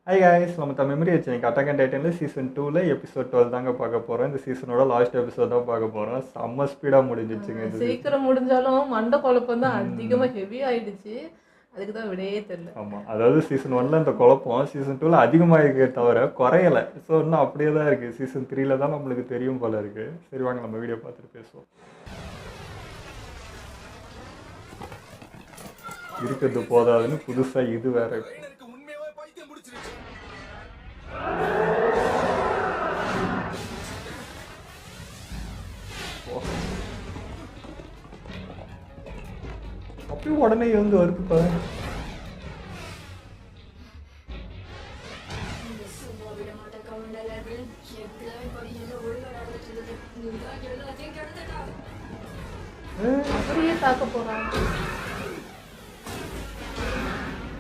Hi guys, நம்ம memory வச்சு இன்னைக்கு அட்டாக் அண்ட் டைட்டனில் சீசன் 2ல் எபிசோட் 12 தாங்க பார்க்க போகிறோம். இந்த சீசனோட லாஸ்ட் எபிசோட் தான் பார்க்க போகிறோம். செம்ம ஸ்பீடாக முடிஞ்சிச்சுங்க இது. சீக்கிரம் முடிஞ்சாலும் மண்டை குழப்பம் தான் அதிகமாக ஹெவி ஆயிடுச்சு. அதுக்கு தான் விடையே தெரியல. ஆமாம், அதாவது சீசன் 1ல் இந்த குழப்பம் சீசன் 2ல் அதிகமாகிருக்கே தவிர குறையலை. ஸோ இன்னும் அப்படியே தான் இருக்குது. சீசன் 3ல் தான் நம்மளுக்கு தெரியும் போல இருக்குது. சரி வாங்க நம்ம வீடியோ பார்த்துட்டு பேசுவோம். இருக்கிறது போதாதுன்னு புதுசாக இது வேற. அப்படியே உடனே வந்து வருது. அப்படியே தாக்க போறான்.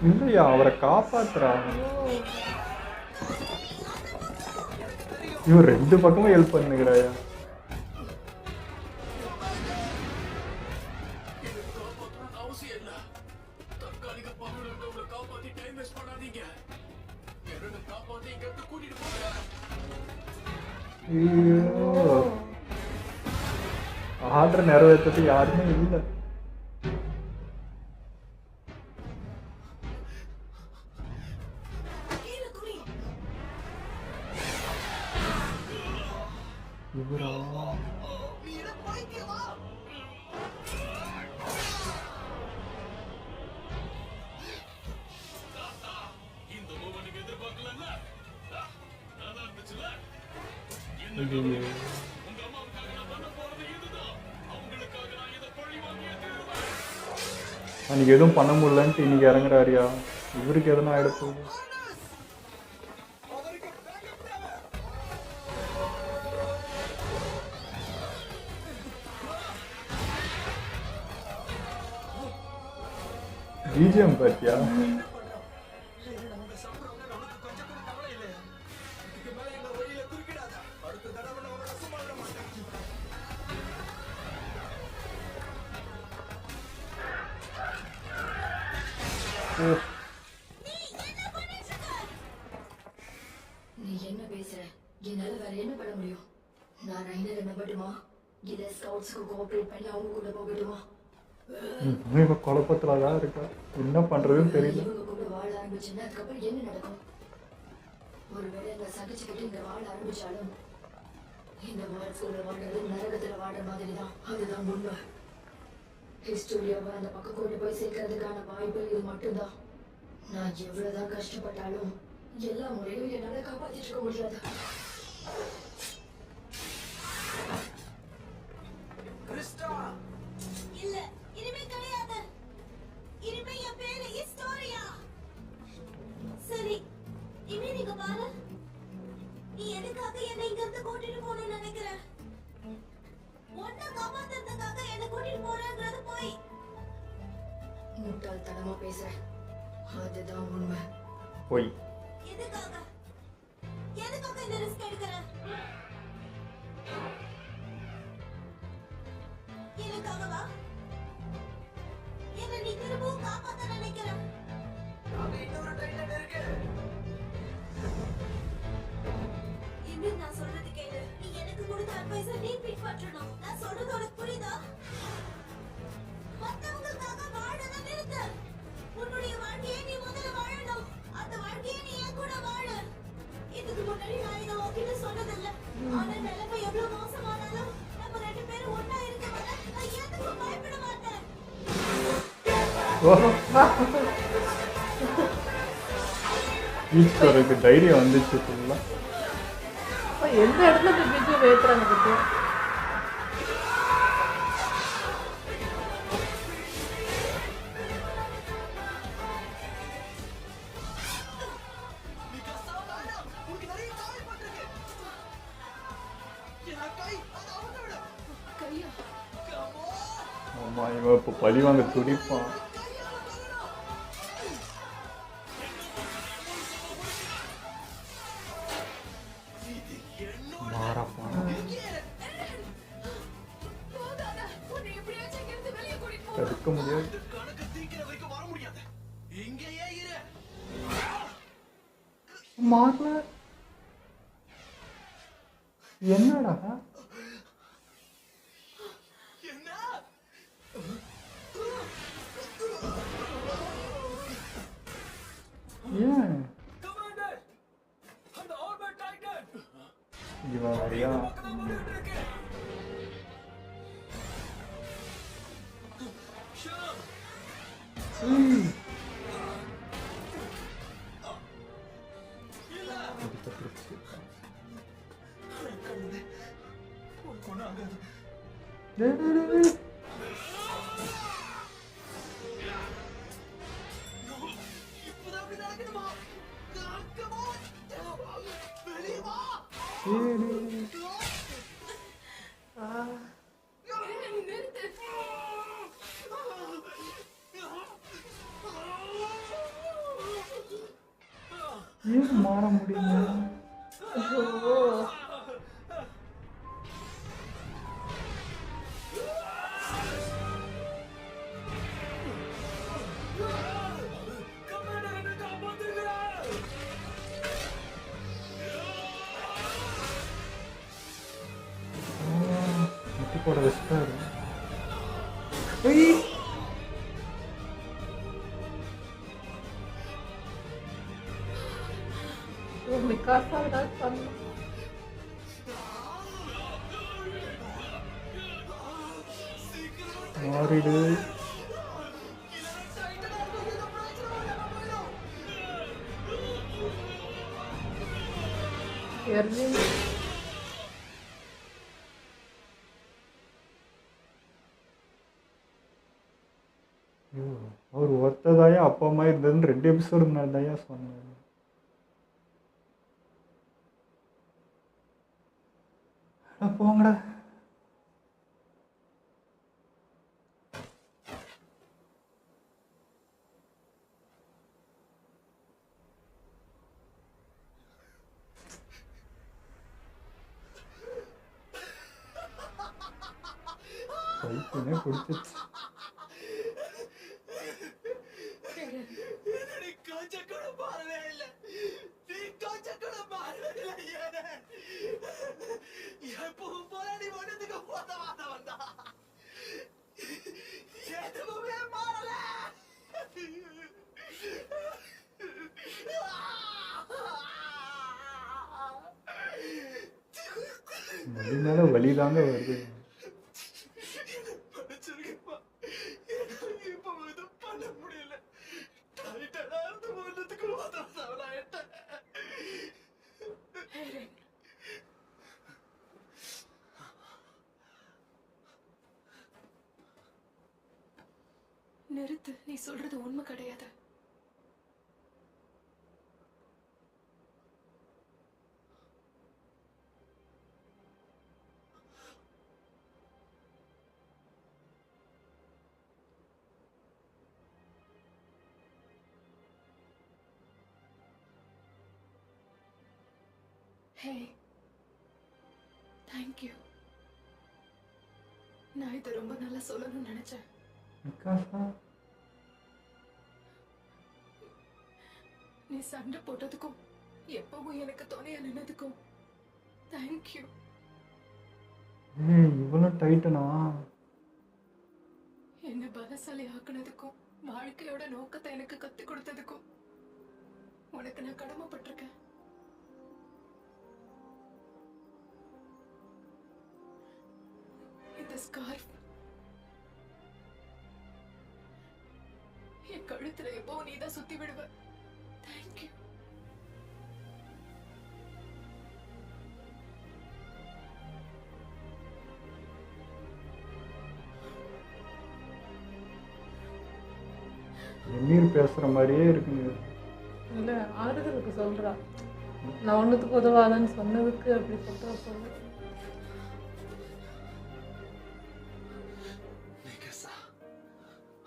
இல்லையா, அவரை காப்பாத்துறாங்க. இவர் ரெண்டு பக்கமும் ஹெல்ப் பண்ணுகிறாயா. ஆர்டர் நிறைவேற்றது யாருமே இல்லை. இவரா அன்னைக்கு எதுவும் பண்ண முடியலன்ட்டு இன்னைக்கு இறங்குறாரியா. இவருக்கு எதுனா ஆயிடப்போகுது. பிஜிஎம் பார்த்தியா? நீ என்ன பேசுற? என்னால வேற என்ன பண்ண முடியும்? நான் ரைனரை நம்பட்டுமா? இல்ல ஸ்கவுட்ஸ்க்கு கோஆபரேட் பண்ணி அவங்க கூட போகட்டுமா? இவ குழப்பத்துல தான் இருக்கா. என்ன பண்றதுன்னு தெரியல. இவங்க கூட வாழ ஆரம்பிச்சுன்னா அதுக்கப்புறம் என்ன நடக்கும்? ஒருவேளை இந்த சகிச்சுக்கிட்டு இந்த வாழ ஆரம்பிச்சாலும் இந்த வாழ்க்கையில வாழ்றது நரகத்துல வாடுற மாதிரி தான். அதுதான் உண்மை. ஹிஸ்டோரியாவை அந்த பக்கம் கொண்டு போய் சேர்க்கறதுக்கான வாய்ப்பு இது மட்டும்தான். நான் எவ்வளவுதான் கஷ்டப்பட்டாலும் எல்லா முறையும் என்னால காப்பாத்திட்டு இருக்க முடியாது. இல்ல, இனிமே கிடையாது. இனிமே என் பேரு ஹிஸ்டோரியா. சரி, இனிமே நீங்க பாரு. நீ எதுக்காக என்னை இங்க இருந்து கூட்டிட்டு போகணும்னு நினைக்கிற? ஒன்ன காப்பாத்துறதுக்காக என்ன கூட்டிட்டு போறேன்றது போய். முட்டாள்தனமா பேசுறேன். அதுதான் உண்மை. போய் எதுக்காக எதுக்காக இந்த ரிஸ்க் எடுக்கிற? எனக்காகவா? என்ன நீ திரும்பவும் காப்பாத்த நினைக்கிற? இன்னும் நான் சொல்றது கேளு. நீ எனக்கு கொடுத்த அட்வைஸை நீ பின்பற்றணும். நான் சொல்றது உனக்கு புரியுதா? மத்தவங்களுக்காக வாழறத நிறுத்து. உன்னுடைய வாழ்க்கையை நீ முதல்ல வாழணும். அந்த வாழ்க்கையை நீ என் கூட வாழு. இதுக்கு முன்னாடி நான் இதை உன்கிட்ட சொன்னதில்லை. ஆனா நிலைமை எவ்வளவு மோசமானாலும் நம்ம ரெண்டு பேரும் ஒண்ணா இருக்க வர நான் எதுக்கும் பயப்பட மாட்டேன். ஈஸ்வருக்கு தைரியம் வந்துச்சு ஃபுல்லா. எந்த இடத்துல இந்த பிஜு வேத்துறாங்க பத்தி. ஆமா, இவன் இப்போ பழி வாங்க துடிப்பான். மாறப்பான். தடுக்க முடியாது. மாறல. என்னடா ஏன் இவன் வரியா? டேய், டேய், டேய், டேய். டேய், டேய், டேய். ஏன் மாற முடியல? முட்டி போட வச்சுட்டாரு. ஏய், மிக்காசா ஏதாவது பண்ணு. மாறிடு. எர்வின் ஐயோ, அவர் ஒத்ததாயா அப்பா அம்மா இருந்ததுன்னு 2 எபிசோடு முன்னாடி தாயா சொன்னாரு. அட போங்கடா. பைத்தியமே பிடிச்சிச்சு. வலி மேல வலி தாங்க வருது. நிறுத்து, நீ சொல்றது உண்மை கிடையாது. ஹே, தேங்க்யூ. நான் இதை ரொம்ப நல்லா சொல்லணும்னு நினைச்சேன். மிக்காசா, நீ சண்டை போட்டதுக்கும் எப்பவும் எனக்கு துணையா நின்னதுக்கும் தேங்க்யூ. ஏய் இவ்வளோ டைட்டனா? என்ன பலசாலி ஆக்குனதுக்கும் வாழ்க்கையோட நோக்கத்தை எனக்கு கத்து கொடுத்ததுக்கும் உனக்கு நான் கடமைப்பட்டிருக்கேன். இந்த ஸ்கார்ஃப் என் கழுத்துல எப்பவும் நீதான் சுத்தி விடுவ. தேங்க்யூ. வெந்நீர் பேசுற மாதிரியே இருக்குங்க. இல்ல ஆறுதலுக்கு சொல்றா. நான் ஒண்ணுத்துக்கு உதவாதன்னு சொன்னதுக்கு அப்படி சொல்றா சொல்லு.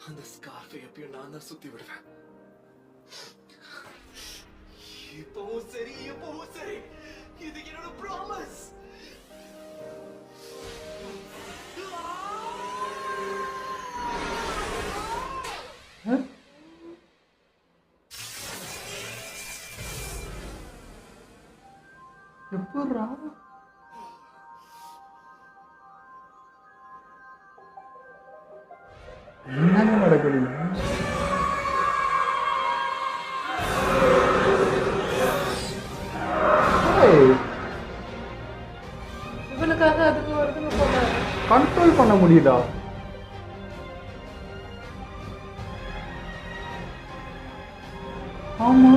அந்த ஸ்கார்ஃபை எப்பயும் நான் தான் சுத்தி விடுவேன். இப்பவும் சரி, எப்பவும் சரி, இது என்னோட ப்ராமிஸ். எப்பட்றா என்னங்க நடக்குது? ஏய், இவனுக்காக அதுக்கு வருதுன்னு போல. கண்ட்ரோல் பண்ண முடியுதா? ஆமா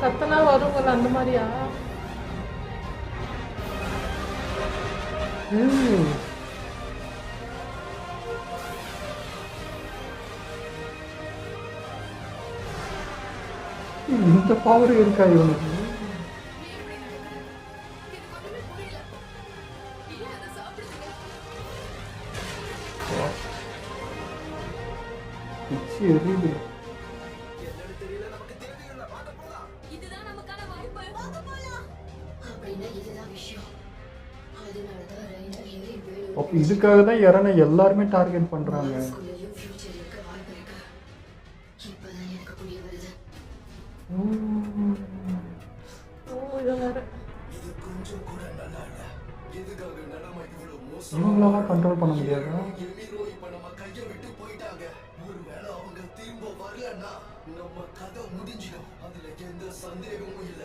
கத்தனா வருங்கல்ல அந்த மாதிரியா? ஏய். இந்த பவர் இருக்கா இவனுக்கு? பிச்சு எரியுது. இதுதான் நமக்கான வாய்ப்பு. வாங்க போலாம். அப்படின்னா இதுதான் விஷயம். அதனாலதான் ரைனா ஹெரி வேணும். அப்ப இதுக்காக தான் இறனை எல்லாருமே டார்கெட் பண்றாங்க. ஸ்கூல்லையும் ஃபியூச்சர் இருக்க வாய்ப்பு இருக்கு. இப்பதான் எனக்கு புரிய வருது. ஓ இது வேற. இது கொஞ்சம் கூட நல்லா இல்ல. எதுக்காக நிலைமை இவ்வளவு மோசம்? இவங்களாம் கண்ட்ரோல் பண்ண முடியாதா? எமீரோ இப்ப நம்ம கையை விட்டு போயிட்டாங்க. ஒருவேளை அவங்க திரும்ப வரலன்னா நம்ம கதை முடிஞ்சிடும். அதுல எந்த சந்தேகமும் இல்ல.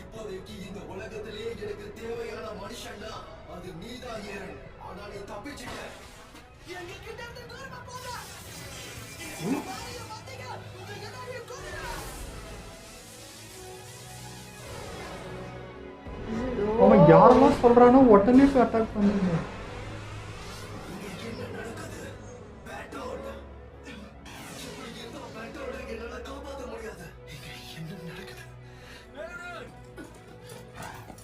இப்போதைக்கு இந்த உலகத்திலேயே எனக்கு தேவையான மனுஷன்னா அது நீதான் ஏரன். ஆனா நீ தப்பிச்சிட்ட. எங்க கிட்ட இருந்து தூரமா போங்க. வாரிய வந்தீங்க. உங்க எல்லாரையும் கொல்லுறேன். அவன் யாரெல்லாம் சொல்றானோ உடனே அட்டாக் பண்ணுங்க. இங்க என்ன நடக்குது? பேட்டோன். இப்படி இருந்தா பேட்டோனை என்னால காப்பாத்த முடியாது. இங்க என்ன நடக்குது? ஏரன்!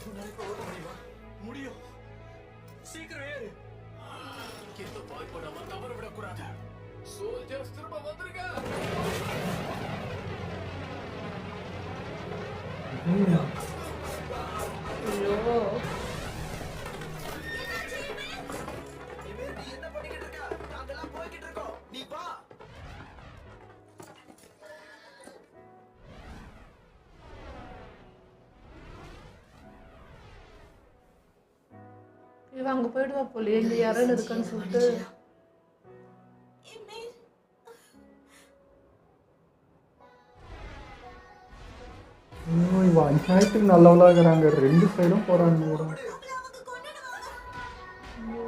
உன்னால இப்ப ஓட முடியுமா? முடியும். சீக்கிரம் ஏறு. இந்த வாய்ப்பை நம்ம தவற விடக்கூடாது. சோல்ஜர்ஸ் திரும்ப வந்துருங்க. ஐயோ இவன் நீ என்ன பண்ணிக்கிட்டு இருக்க? நாங்கெல்லாம் போய்கிட்டு இருக்கோம். நீ வா. இவன் அங்க போயிடுவா போலியே, இங்க யாரும் இருக்கான்னு சொல்லிட்டு. இமேல் ஐயோ, இவன் அநியாயத்துக்கு நல்லவளா இருக்கிறாங்க. ரெண்டு சைடும் போறாங்க. உங்களை அவங்க கொன்னுடுவாங்க. ஐயோ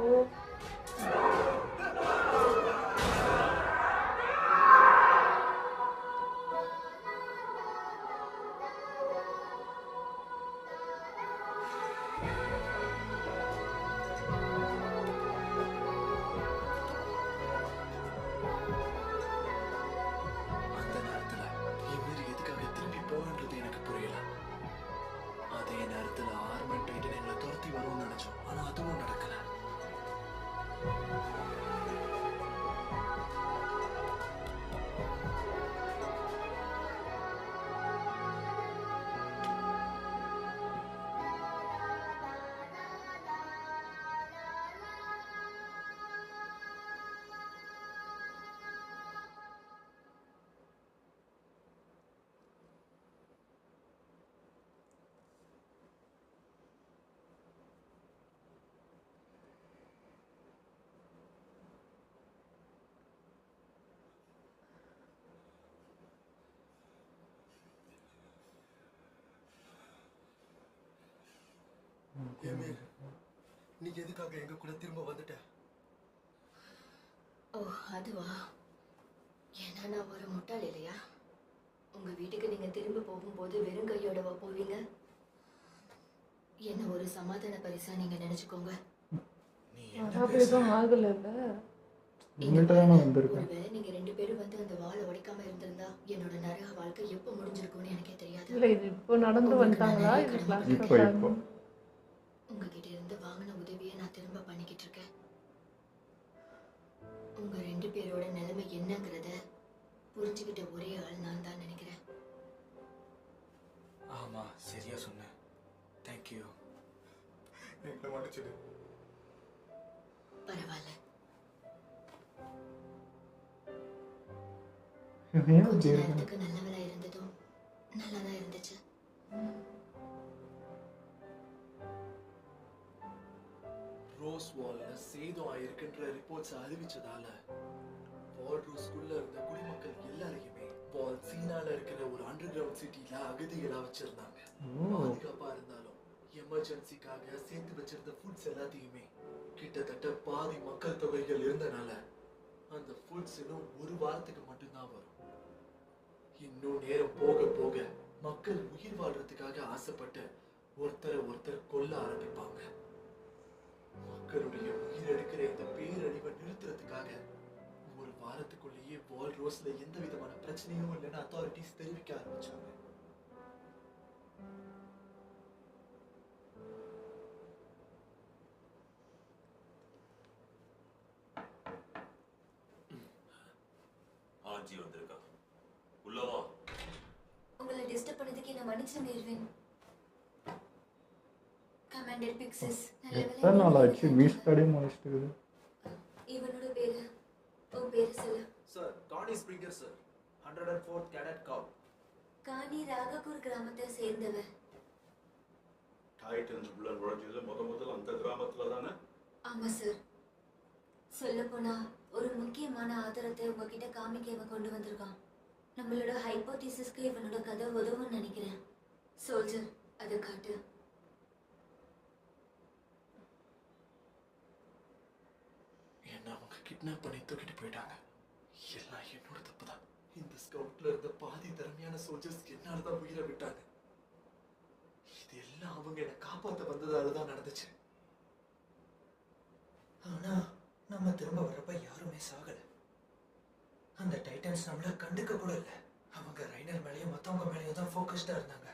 அந்த நேரத்துல எமீர் எதுக்காக திரும்பி போகன்றது எனக்கு புரியல. அதே நேரத்துல ஆர்மன் டைட்டன் எங்களை துரத்தி வரும்னு நினைச்சோம். ஆனா அதுவும் நடக்கல. எமீர், நீ எதுக்காக எங்க கூட திரும்ப வந்துட்ட? ஓ அதுவா? ஏன்னா நான் ஒரு முட்டாள் இல்லையா? உங்க வீட்டுக்கு நீங்க திரும்ப போகும்போது வெறும் கையோடவா போவீங்க? என்ன ஒரு சமாதான பரிசா நீங்க நினைச்சுக்கோங்க. நீ அப்படி எதுவும் ஆகல இல்ல. உங்கள்கிட்ட தான் நான் வந்திருக்கேன். ஒருவேளை நீங்க 2 பேரும் வந்து அந்த வாளை உடைக்காம இருந்திருந்தா என்னோட நரக வாழ்க்கை எப்ப முடிஞ்சிருக்கும்னு எனக்கே தெரியாது. இல்ல இது இப்போ நடந்து வந்துட்டாங்களா? இது இப்போ ஃபிளாஷ்பேக். இப்போ உங்ககிட்ட இருந்து வாங்கின உதவியை நான் திரும்ப பண்ணிக்கிட்டு இருக்கேன். உங்க 2 பேரோட நிலைமை என்னங்கிறத புரிஞ்சுக்கிட்ட ஒரே ஆள் நான் தான் நினைக்கிறேன். ஆமா, சரியா சொன்ன. தேங்க்யூ. எங்களை மன்னிச்சிடு. பரவாயில்ல. இவன் ஏன் கொஞ்ச அப்படி இருக்கான்? நேரத்துக்கு நல்லவளா இருந்ததும் ரோஸ் வால்ல சேதம் ஆயிருக்குன்ற ரிப்போர்ட்ஸ் அறிவிச்சதால வால்ரோஸ்குள்ள இருந்த குடிமக்கள் எல்லாரையுமே வால் சீனால இருக்கிற ஒரு அண்டர் கிரவுண்ட் சிட்டில அகதிகளா வச்சிருந்தாங்க. பாதுகாப்பா இருந்தாலும் எமர்ஜென்சிக்காக சேர்த்து வச்சிருந்த ஃபுட்ஸ் எல்லாத்தையுமே கிட்டத்தட்ட பாதி மக்கள் தொகைகள் இருந்தனால அந்த ஃபுட்ஸ் இன்னும் ஒரு வாரத்துக்கு மட்டும்தான் வரும். இன்னும் நேரம் போக போக மக்கள் உயிர் வாழ்றதுக்காக ஆசைப்பட்டு ஒருத்தர் கொல்ல ஆரம்பிப்பாங்க. மக்களுடைய உயிர் எடுக்கிற இந்த பேரழிவை நிறுத்துறதுக்காக ஒரு வாரத்துக்குள்ளேயே வால்ரோஸ்ல எந்த விதமான பிரச்சனையும் இல்லைன்னு அத்தாரிட்டிஸ் தெரிவிக்க ஆரம்பிச்சாங்க. ஆஞ்சி வந்திருக்கா. உள்ளவா. உங்களை டிஸ்டர்ப் பண்ணதுக்கு என்ன மன்னிச்சிடுங்க இர்வின். கமாண்டர் பிக்ஸஸ் எத்தனை நாள் ஆச்சு மீஸ்டாடே முடிச்சிட்டு? இவனோட பேரு உன் பேரு சொல்லு. Sir Kani Springer sir, 104th cadet corps. Kani Raghapur கிராமத்தை சேர்ந்தவன். டைட்டன்ஸ் உள்ள நுழைஞ்சது முதல்ல அந்த கிராமத்துல தானே? ஆமா சார். சொல்லப்போனா ஒரு முக்கியமான ஆதாரத்தை உங்ககிட்ட காமிக்க இவன் கொண்டு வந்திருக்கான். நம்மளோட ஹைப்போதீசிஸ்க்கு இவனோட கதை உதவும்னு நினைக்கிறேன். சோல்ஜர், அதை காட்டு. என்ன அவங்க கிட்னாப் பண்ணி தூக்கிட்டு போயிட்டாங்க. எல்லாம் என்னோட தப்பு தான். இந்த ஸ்கவுட்ல இருந்த பாதி திறமையான சோல்ஜர்ஸ் என்னாலதான் உயிரை விட்டாங்க. இது எல்லாம் அவங்க என்னை காப்பாத்த வந்ததால தான் நடந்துச்சு. ஆனா நம்ம திரும்ப வரப்ப யாருமே சாகல. அந்த டைட்டன்ஸ் நம்மள கண்டுக்க கூட இல்ல. அவங்க ரைனர் மேலேயும் மத்தவங்க மேலேயும் தான் ஃபோக்கஸ்டா இருந்தாங்க.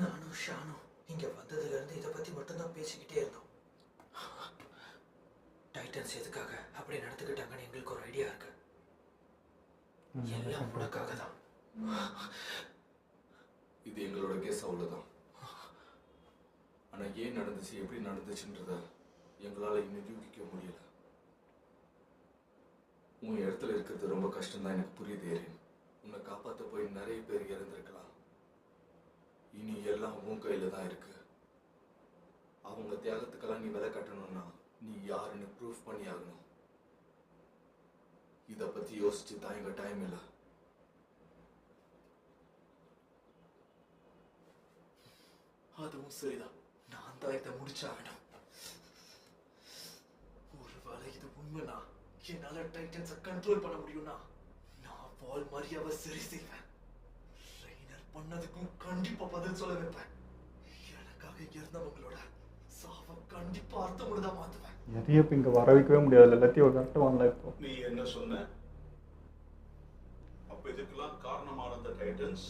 நானும் ஷானும் இங்க வந்ததுல இருந்து இதை பத்தி மட்டும்தான் பேசிக்கிட்டே இருந்தோம். டைட்டன்ஸ் எதுக்காக அப்படி நடந்துக்கிட்டாங்கன்னு எங்களுக்கு ஒரு ஐடியா இருக்கு. எல்லாம் உனக்காக தான். இது எங்களோட கேஸ் அவ்வளவுதான். ஆனா ஏன் நடந்துச்சு, எப்படி நடந்துச்சுன்றத எங்களால இன்னும் யூகிக்க முடியல. உன் இடத்துல இருக்கிறது ரொம்ப கஷ்டம் தான், எனக்கு புரியுது ஏரின். உன்னை காப்பாற்ற போய் நிறைய பேர் இறந்திருக்கலாம். இனி எல்லாம் உன் கையில தான் இருக்கு. அவங்க தியாகத்துக்கெல்லாம் நீ விலை கட்டணும்னா நீ யாருன்னு ப்ரூஃப் பண்ணி ஆகணும். இதை பத்தி யோசிச்சு தான் எங்க டைம் இல்லை. அதுவும் சரிதான். நான் தான் இதை முடிச்சாகணும். ஒருவேளை இது உண்மைனா என்னால டைட்டன்ஸை கண்ட்ரோல் பண்ண முடியும்னா நான் வால் மரியாதை சரி செய்வேன். ரைனர் பண்ணதுக்கும் கண்டிப்பா பதில் சொல்ல வைப்பேன். எனக்காக இருந்தவங்களோட சாவை கண்டிப்பா அர்த்தமுள்ளதா மாத்துவேன். எதையும் இப்போ இங்கே வர வைக்கவே முடியாது. எல்லாத்தையும் கரெக்டாக வாங்கலாம். இப்போ நீ என்ன சொன்ன? அப்ப இதுக்கெல்லாம் காரணமான அந்த டைட்டன்ஸ்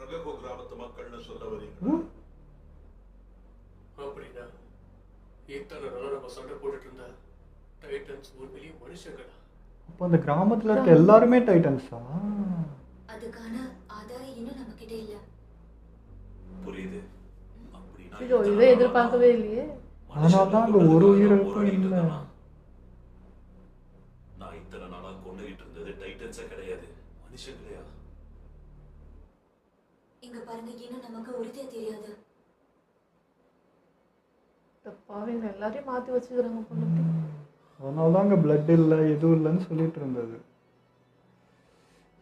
ரககோ கிராமத்து மக்கள்னு சொல்ல வரீங்க? அப்படின்னா இத்தனை நாளா நம்ம சண்டை போட்டுட்டு இருந்த டைட்டன்ஸ் உண்மையிலேயே மனுஷங்களா? அப்போ அந்த கிராமத்தில் இருக்க எல்லாருமே டைட்டன்ஸா? அதுக்கான ஆதாரம் இன்னும் நம்ம கிட்ட இல்ல. புரியுது. அப்படின்னா ஐயோ, இதை எதிர்பார்க்கவே இல்லையே. அதனால தான் அங்கே ஒரு உயிரிழப்பும் இல்லை. நான் இத்தனை நாளா கொண்டுகிட்டு இருந்தது டைட்டன்ஸே கிடையாது, மனுஷங்களையா? இங்க பாருங்க, இன்னும் நமக்கு உறுதியா தெரியாது. பாவீங்க எல்லாரையும் மாத்தி வச்சுக்கிறாங்க பொண்ணுக்கு. அதனால தான் அங்கே பிளட் இல்லை எதுவும் இல்லைன்னு சொல்லிட்டு இருந்தது.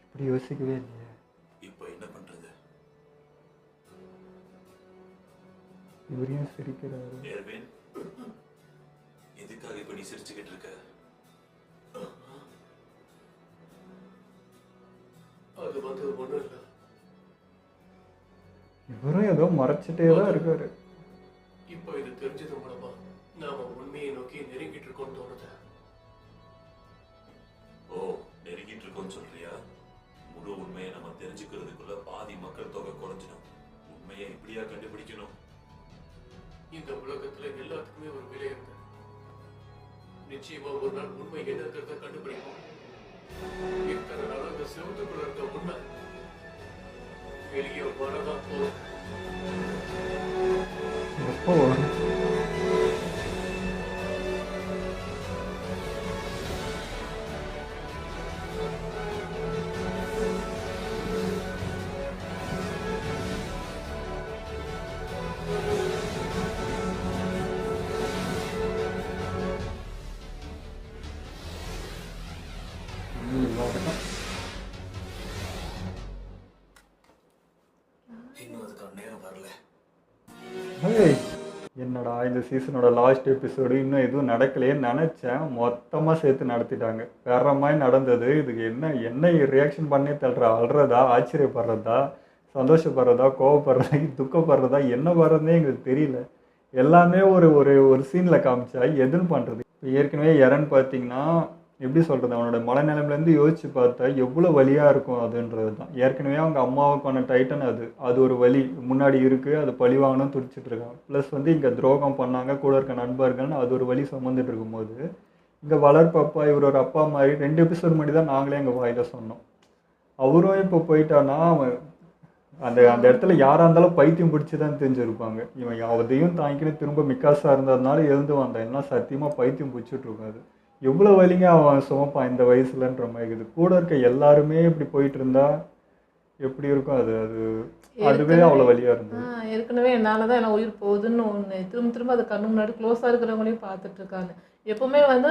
இப்படி யோசிக்கவே இல்லையே. இப்போ என்ன பண்றது? இவரையும் சிரிக்கிறாரு. எர்வின், எதுக்காக இப்ப நீ சிரிச்சுக்கிட்டு இருக்க? அது வந்து ஒண்ணும் இல்லை. இவரும் ஏதோ மறைச்சிட்டே தான் இருக்காரு. இப்போ இது தெரிஞ்சது மூலமா நாம உண்மையை நோக்கி நெருங்கிட்டு இருக்கோம்னு தோணுது. ஓ, நெருங்கிட்டு இருக்கோம்னு சொல்றியா? முழு உண்மையை நம்ம தெரிஞ்சுக்கிறதுக்குள்ள பாதி மக்கள் தொகை குறைஞ்சிடும். உண்மையை இப்படியா கண்டுபிடிக்கணும்? இந்த உலகத்துல எல்லாத்துக்குமே ஒரு விலை இருக்கு. நிச்சயமா ஒரு நாள் உண்மை என்னங்கிறத கண்டுபிடிப்போம். இத்தனை நாள் அந்த செவத்துக்குள்ள இருக்க உண்மை வெளியே வரதான் போதும். எப்போ வரும்? நான் இந்த சீசனோட லாஸ்ட் எபிசோடு இன்னும் எதுவும் நடக்கலையேன்னு நினச்சேன். மொத்தமாக சேர்த்து நடத்திட்டாங்க. வேற மாதிரி நடந்தது. இதுக்கு என்ன என்ன ரியாக்ஷன் பண்ணே தெரியல. அழுறதா, ஆச்சரியப்படுறதா, சந்தோஷப்படுறதா, கோவப்படுறதா, துக்கப்படுறதா, என்ன பண்ணுறதுனே எங்களுக்கு தெரியல. எல்லாமே ஒரு ஒரு ஒரு சீனில் காமிச்சா எதுன்னு பண்ணுறது. இப்போ ஏற்கனவே எரன் பார்த்தீங்கன்னா எப்படி சொல்கிறது, அவனோட மனநிலைமையிலேருந்து யோசிச்சு பார்த்தா எவ்வளோ வலியாக இருக்கும் அதுன்றது தான். ஏற்கனவே அவங்க அம்மாவுக்கான டைட்டன் அது அது ஒரு வலி முன்னாடி இருக்குது. அது பழி வாங்கணும்னு துடிச்சிட்டு இருக்கான். ப்ளஸ் வந்து இங்கே துரோகம் பண்ணாங்க கூட இருக்க நண்பர்கள்னு அது ஒரு வலி சுமந்துட்டு இருக்கும்போது, இங்கே வளர்ப்பப்பா இவர் ஒரு அப்பா மாதிரி 2 எபிசோடு முன்னாடி தான் நாங்களே எங்கள் வாயில சொன்னோம். அவரும் இப்போ போயிட்டான்னா அவன் அந்த அந்த இடத்துல யாராக இருந்தாலும் பைத்தியம் பிடிச்சி தான் தெரிஞ்சிருப்பாங்க. இவன் அதையும் தாங்கின்னு திரும்ப மிக்காசா இருந்ததுனால எழுந்து வந்தான். எல்லாம் சத்தியமாக பைத்தியம் பிடிச்சிட்டு இருக்காது. எவ்வளோ வலிங்க அவன் சுமப்பான் இந்த வயசுலன்ற மாதிரி இருக்குது. கூட இருக்க எல்லாருமே இப்படி போயிட்டு இருந்தா எப்படி இருக்கும் அது அது அதுவே அவ்வளோ வலியாக இருந்தது. ஏற்கனவே என்னால் தான் எல்லாம் உயிர் போகுதுன்னு ஒன்று திரும்ப திரும்ப அது கண்ணு முன்னாடி க்ளோஸாக இருக்கிறவங்களையும் பார்த்துட்டு இருக்காங்க. எப்பவுமே வந்து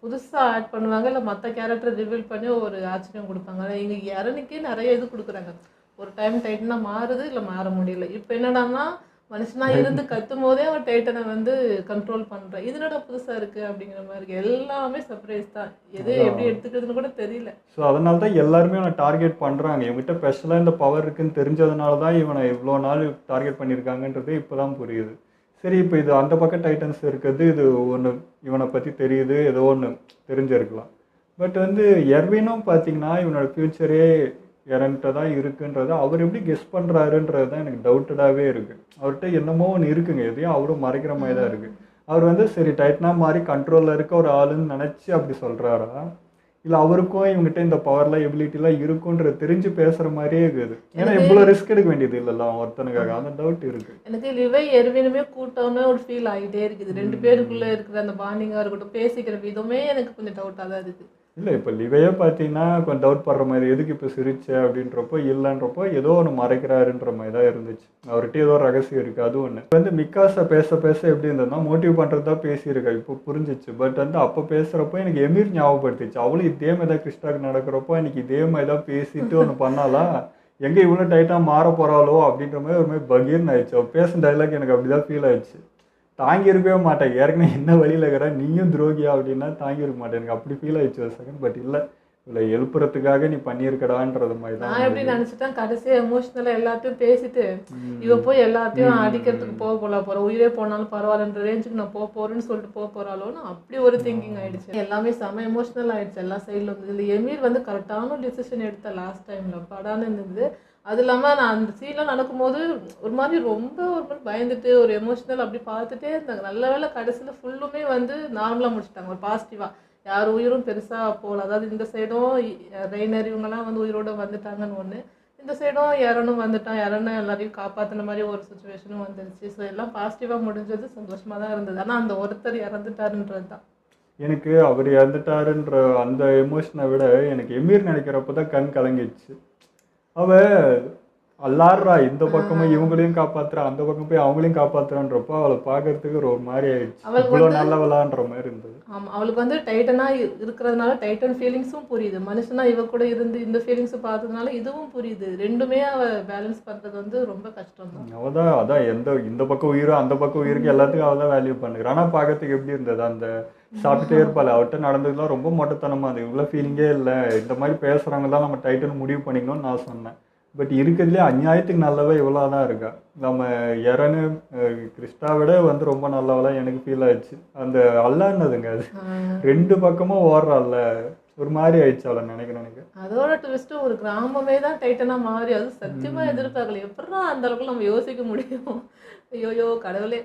புதுசாக ஆட் பண்ணுவாங்க, இல்லை மற்ற கேரக்டர் ரிவீல் பண்ணி ஒரு ஆச்சரியம் கொடுப்பாங்க. ஆனால் இங்கே இறனுக்கே நிறைய இது கொடுக்குறாங்க. ஒரு டைம் டைட்டனாக மாறுது, இல்லை மாற முடியல. இப்போ என்னடான்னா மனுஷனா இருந்து கத்தும் போதே அவன் டைட்டனை வந்து கண்ட்ரோல் பண்ணுறான். இதனோட புதுசாக இருக்குது அப்படிங்கிற மாதிரி இருக்குது. எல்லாமே சர்ப்ரைஸ் தான். எது எப்படி எடுத்துக்கிறதுன்னு கூட தெரியல. ஸோ அதனால தான் எல்லாருமே அவனை டார்கெட் பண்ணுறாங்க. இவங்ககிட்ட ஸ்பெஷலாக இந்த பவர் இருக்குன்னு தெரிஞ்சதுனால தான் இவனை இவ்வளோ நாள் டார்கெட் பண்ணியிருக்காங்கன்றது இப்போ தான் புரியுது. சரி, இப்போ இது அந்த பக்கம் டைட்டன்ஸ் இருக்குது, இது ஒன்று இவனை பற்றி தெரியுது, ஏதோ ஒன்று தெரிஞ்சிருக்கலாம். பட் வந்து எர்வினும் பார்த்தீங்கன்னா இவனோட ஃப்யூச்சரே எரன்ட்ட தான் இருக்குன்றதை அவர் எப்படி கெஸ் பண்ணுறாருன்றது தான் எனக்கு டவுட்டடாகவே இருக்குது. அவர்கிட்ட என்னமோ ஒன்று இருக்குங்க, எதையும் அவரும் மறைக்கிற மாதிரி தான் இருக்குது. அவர் வந்து சரி டைட்டனாக மாதிரி கண்ட்ரோலில் இருக்க ஒரு ஆளுன்னு நினச்சி அப்படி சொல்கிறாரா, இல்லை அவருக்கும் இவங்ககிட்ட இந்த பவர்லாம் எபிலிட்டிலாம் இருக்குன்றது தெரிஞ்சு பேசுகிற மாதிரியே இருக்குது. ஏன்னா இவ்வளோ ரிஸ்க் எடுக்க வேண்டியது இல்லைல்ல ஒருத்தனுக்காக, அந்த டவுட் இருக்குது எனக்கு. லிவை எர்வினுமே கூட்டம்னு ஒரு ஃபீல் ஆகிட்டே இருக்குது. 2 பேருக்குள்ளே இருக்கிற அந்த பாண்டிங்காக இருக்கட்டும், பேசிக்கிற விதமே எனக்கு கொஞ்சம் டவுட்டாக தான் இருக்குது. இல்லை இப்போ லிவையே பார்த்தீங்கன்னா கொஞ்சம் டவுட் படுற மாதிரி, எதுக்கு இப்போ சிரிச்ச அப்படின்றப்போ இல்லைன்றப்போ ஏதோ ஒன்று மறைக்கிறாருன்ற மாதிரி தான் இருந்துச்சு. அவர்கிட்ட ஏதோ ரகசியம் இருக்குது, அது ஒன்று. வந்து மிக்காஸை பேச பேச எப்படி இருந்ததுன்னா மோட்டிவ் பண்ணுறது தான் பேசியிருக்கா, இப்போ புரிஞ்சிச்சு. பட் வந்து அப்போ பேசுகிறப்போ எனக்கு எமீர் ஞாபகப்படுத்திச்சு. அவளும் இதே மாதிரி தான் கிறிஸ்டாக்கு நடக்கிறப்போ எனக்கு இதே மாதிரி தான் பேசிட்டு ஒன்று பண்ணாலா, எங்கே இவ்வளோ டைட்டாக மாற போகிறாளோ அப்படின்ற மாதிரி ஒரு மாதிரி பகீர்னு ஆயிடுச்சு. அவள் பேசுன டைலாக் எனக்கு அப்படி தான் ஃபீல் ஆயிடுச்சு. தாங்கி இருக்கவே மாட்டேன், ஏற்கனவே என்ன வழியில் இருக்கிற நீயும் துரோகியா அப்படின்னா தாங்கி இருக்க மாட்டேன், எனக்கு அப்படி ஃபீல் ஆயிடுச்சு ஒரு செகண்ட். பட் இல்லை, இவ்வளோ எழுப்புறதுக்காக நீ பண்ணியிருக்கடான்றது மாதிரி தான். நான் எப்படி நினச்சிட்டேன், கடைசியாக எமோஷ்னலாக எல்லாத்தையும் பேசிட்டு இவ போய் எல்லாத்தையும் அடிக்கிறதுக்கு போகிற உயிரே போனாலும் பரவாயில்லன்ற ரேஞ்சுக்கு நான் போகிறேன்னு சொல்லிட்டு போகிறாளோன்னு அப்படி ஒரு திங்கிங் ஆயிடுச்சு. எல்லாமே செம எமோஷ்னல் ஆயிடுச்சு எல்லா சைடில் வந்து. இதில் எமீர் வந்து கரெக்டான டிசிஷன் எடுத்த லாஸ்ட் டைமில் படான்னு இருந்தது. அது இல்லாமல் நான் அந்த சீன்லாம் நடக்கும்போது ஒரு மாதிரி ரொம்ப ஒரு மாதிரி பயந்துட்டு ஒரு எமோஷ்னல் அப்படி பார்த்துட்டே இருந்தாங்க. நல்ல வேளை கடைசியில் ஃபுல்லுமே வந்து நார்மலாக முடிச்சுட்டாங்க, ஒரு பாசிட்டிவாக. யார் உயிரும் பெருசாக போகல. அதாவது இந்த சைடும் ரெய்னர் இவங்கெல்லாம் வந்து உயிரோடு வந்துட்டாங்கன்னு ஒன்று, இந்த சைடும் யாரனும் வந்துட்டான், யாரனும் எல்லாரையும் காப்பாற்றின மாதிரி ஒரு சுச்சுவேஷனும் வந்துருச்சு. ஸோ எல்லாம் பாசிட்டிவாக முடிஞ்சது, சந்தோஷமாக தான் இருந்தது. ஆனால் அந்த ஒருத்தர் இறந்துட்டாருன்றது தான் எனக்கு. அவர் இறந்துட்டாருன்ற அந்த எமோஷனை விட எனக்கு எமீர் நினைக்கிறப்ப தான் கண் கலங்கிடுச்சு. அவ அல்லாடுறா, இந்த பக்கமும் இவங்களையும் காப்பாத்துறா, அந்த பக்கம் போய் அவங்களையும் காப்பாத்துறான்றப்போ அவளை பார்க்கறதுக்கு ஒரு மாதிரி ஆயிடுச்சு. இவ்வளோ நல்லவளான்ற மாதிரி இருந்தது. ஆமாம், அவளுக்கு வந்து டைட்டனாக இருக்கிறதுனால டைட்டன் ஃபீலிங்ஸும் புரியுது, மனுஷனா இவ கூட இருந்து இந்த ஃபீலிங்ஸும் பார்த்ததுனால இதுவும் புரியுது. ரெண்டுமே அவள் பேலன்ஸ் பண்ணுறது வந்து ரொம்ப கஷ்டம் தான். அவள் தான் அதான் இந்த பக்கம் உயிரும் அந்த பக்கம் உயிருக்கு எல்லாத்துக்கும் அவள் தான் வேல்யூ பண்ணுறான். ஆனால் பார்க்கறதுக்கு எப்படி இருந்தது, அந்த சாப்பிட்டுட்டே இருப்பாள். அவர்கிட்ட நடந்ததுலாம் ரொம்ப மொட்டத்தனமாக இருந்தது. இவ்வளோ ஃபீலிங்கே இல்லை. இந்த மாதிரி பேசுகிறவங்க தான் நம்ம டைட்டன் முடிவு பண்ணிக்கணும்னு நான் சொன்னேன். பட் இருக்கிறதுலே அநியாயத்துக்கு நல்லவ இவ்வளோ தான் இருக்கா. நம்ம எரனு கிறிஸ்டா விட வந்து ரொம்ப நல்லவளா எனக்கு ஃபீல் ஆயிடுச்சு. அந்த அல்லான்னதுங்க அது 2 பக்கமும் ஓடுறாள்ல, ஒரு மாதிரி ஆயிடுச்சு அவளை நினைக்கிறேன் எனக்கு. அதோட ட்விஸ்ட்டு ஒரு கிராமமே தான் டைட்டனாக மாறி, அது சத்தியமாக எதிர்பார்க்கல. எப்படா அந்த அளவுக்கு நம்ம யோசிக்க முடியும்? ஐயோயோ கடவுளே,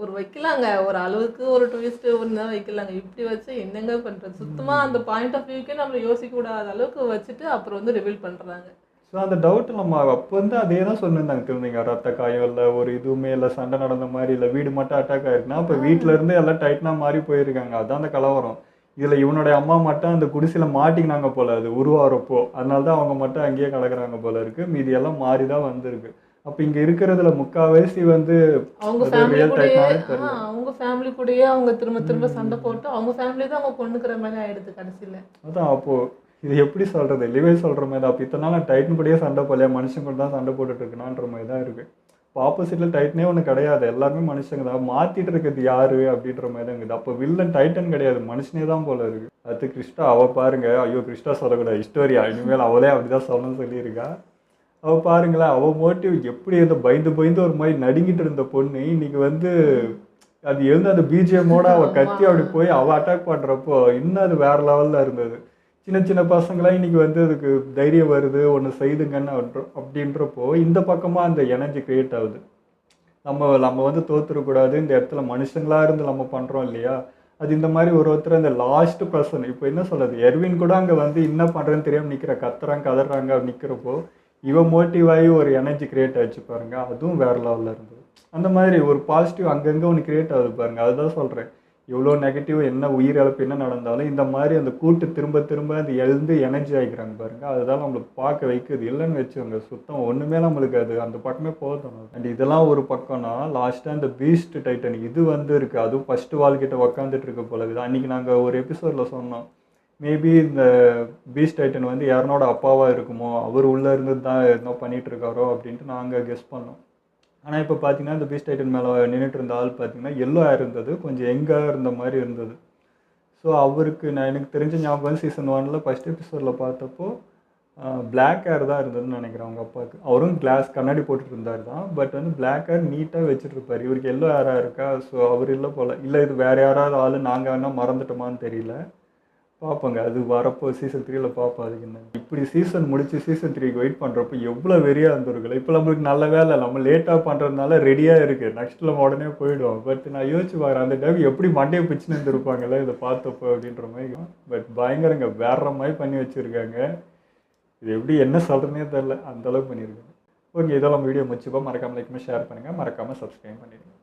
ஒரு வைக்கலாங்க, ஒரு அளவுக்கு ஒரு ட்விஸ்ட்டு ஒன்று தான் வைக்கலாங்க. இப்படி வச்சு என்னங்க பண்ணுறது? சுத்தமாக அந்த பாயிண்ட் ஆஃப் வியூக்கே நம்ம யோசிக்க கூடாத அளவுக்கு வச்சுட்டு அப்புறம் வந்து ரிவீல் பண்ணுறாங்க. ஸோ அந்த டவுட்டு நம்ம அப்போ வந்து அதே தான் சொல்லியிருந்தாங்க திரும்பிங்க. ரத்த காயம் இல்லை, ஒரு இதுவுமே இல்லை, சண்டை நடந்த மாதிரி இல்லை, வீடு மட்டும் அட்டாக் ஆயிருக்குன்னா அப்போ வீட்டில இருந்து எல்லாம் டைட்டனாக மாறி போயிருக்காங்க. அதுதான் அந்த கலவரம். இதில் இவனுடைய அம்மா மட்டும் அந்த குடிசையில் மாட்டிக்கினாங்க போல, அது உருவாகிறப்போ. அதனால தான் அவங்க மட்டும் அங்கேயே கலக்குறாங்க போல இருக்கு. மீதி எல்லாம் மாறி தான் வந்திருக்கு. அப்போ இங்கே இருக்கிறதுல முக்கால்வாசி வந்து அவங்க ஃபேமிலி கூடயே அவங்க திரும்ப திரும்ப சண்டை போட்டு அவங்க ஃபேமிலி தான் அவங்க பொண்ணுக்கிற மாதிரி ஆயிடுது கடைசியில். அதான் அப்போது இது எப்படி சொல்கிறது, லிவே சொல்கிற மாதிரி தான். அப்போ இத்தனை நாள் டைட்டன் கூடயே சண்டை போலையா, மனுஷன் கூட தான் சண்டை போட்டுட்டு இருக்கணுன்ற மாதிரி தான் இருக்குது. இப்போ ஆப்போசிட்டில் டைட்டனே ஒன்று கிடையாது, எல்லாருமே மனுஷங்க தான். மாற்றிட்டு இருக்கிறது யாரு அப்படின்ற மாதிரி தான் இருக்குது. அப்போ வில்லன் டைட்டன் கிடையாது, மனுஷனே தான் போல இருக்கு. அது கிறிஸ்டா அவள் பாருங்க, ஐயோ கிறிஸ்டா சொல்லக்கூடாது, ஹிஸ்டோரியா இனிமேல் அவளே அப்படிதான் சொல்லணும்னு சொல்லியிருக்கா. அவள் பாருங்களேன், அவள் மோட்டிவ் எப்படி அந்த பயந்து ஒரு மாதிரி நடுங்கிட்டு இருந்த பொண்ணு இன்னைக்கு வந்து அது எழுந்து அந்த பிஜிஎம்மோட அவள் கத்தி அப்படி போய் அவள் அட்டாக் பண்ணுறப்போ இன்னும் அது வேற லெவலில் இருந்தது. சின்ன சின்ன பசங்களாம் இன்னைக்கு வந்து அதுக்கு தைரியம் வருது, ஒன்று செய்துங்கன்னு அப்படின்றப்போ இந்த பக்கமாக அந்த எனர்ஜி கிரியேட் ஆகுது. நம்ம வந்து தோத்துடக்கூடாது, இந்த இடத்துல மனுஷங்களா இருந்து நம்ம பண்ணுறோம் இல்லையா, அது இந்த மாதிரி ஒருத்தர் அந்த லாஸ்ட் பர்சன் இப்போ என்ன சொல்கிறது, எர்வின் கூட அங்கே வந்து என்ன பண்ணுறேன்னு தெரியாமல் நிற்கிற, கத்துறாங்க கதறாங்க நிற்கிறப்போ இவன் மோட்டிவ் ஆகி ஒரு எனர்ஜி கிரியேட் ஆச்சு பாருங்க, அதுவும் வேற லெவலில் இருந்தது. அந்த மாதிரி ஒரு பாசிட்டிவ் அங்கங்கே ஒன்று கிரியேட் ஆகுது பாருங்க. அதுதான் சொல்கிறேன், எவ்வளோ நெகட்டிவ் என்ன உயிரிழப்பு என்ன நடந்தாலும் இந்த மாதிரி அந்த கூட்டு திரும்ப அது எழுந்து எனர்ஜி ஆகிக்கிறாங்க பாருங்க, அதுதான் நம்மளுக்கு பார்க்க வைக்குது. இல்லைன்னு வச்சுக்கோங்க சுத்தம் ஒன்றுமே நம்மளுக்கு அது அந்த பக்கமே போதும். அண்ட் இதெல்லாம் ஒரு பக்கம்னா லாஸ்ட்டாக இந்த பீஸ்ட் டைட்டன் இது வந்து இருக்குது, அதுவும் ஃபஸ்ட்டு வால்கிட்ட உக்காந்துட்டு இருக்க போல இருக்குது. அன்றைக்கி நாங்கள் ஒரு எபிசோடில் சொன்னோம், மேபி இந்த பீஸ்ட் டைட்டன் வந்து யாருனோட அப்பாவாக இருக்குமோ, அவர் உள்ளே இருந்து தான் என்ன பண்ணிகிட்டு இருக்காரோ அப்படின்ட்டு நாங்கள் கெஸ் பண்ணோம். ஆனால் இப்போ பார்த்தீங்கன்னா இந்த பீஸ்ட் டைட்டன் மேலே நின்றுட்டு இருந்த ஆள் பார்த்தீங்கன்னா எல்லோ ஹேர் இருந்தது, கொஞ்சம் யங்காக இருந்த மாதிரி இருந்தது. ஸோ அவருக்கு எனக்கு தெரிஞ்ச ஞாபகம் வந்து சீசன் 1 ஃபஸ்ட் எபிசோடில் பார்த்தப்போ பிளாக் ஹேர் தான் இருந்ததுன்னு நினைக்கிறேன் அவங்க அப்பாவுக்கு. அவரும் கிளாஸ் கண்ணாடி போட்டுட்டு இருந்தார் தான், பட் வந்து பிளாக் ஹேர் நீட்டாக வச்சுட்டு இருப்பார். இவருக்கு எல்லோ ஹேராக இருக்கா, ஸோ அவர் இல்லை போல், இல்லை இது வேறு யாராவது ஆள் நாங்கள் வேணால் மறந்துட்டோமான்னு தெரியல. பார்ப்போங்க, அது வரப்போ சீசன் 3 பார்ப்போம். அதுக்கு என்ன இப்படி சீசன் முடிச்சு சீசன் 3க்கு வெயிட் பண்ணுறப்போ எவ்வளோ வெறியாக இருந்திருக்குல்ல. இப்போ நம்மளுக்கு நல்ல வேலை நம்ம லேட்டாக பண்ணுறதுனால ரெடியாக இருக்குது, நெக்ஸ்ட் நம்ம உடனே போயிடுவோம். பட் நான் யோசிச்சு பார்க்குறேன் அந்த டைம் எப்படி மண்டையை பிச்சுன்னு இருந்திருப்பாங்கல்ல இதை பார்த்தப்போ அப்படின்ற மாதிரி. பட் பயங்கரங்க, வேற மாதிரி பண்ணி வச்சுருக்காங்க. இது எப்படி என்ன சொல்கிறேனே தெரில, அந்தளவுக்கு பண்ணியிருக்காங்க. ஓகே, இதெல்லாம் வீடியோ முடிச்சுப்போம். மறக்காமல் லைக் பண்ணி ஷேர் பண்ணுங்கள், மறக்காமல் சப்ஸ்கிரைப் பண்ணிடுங்க.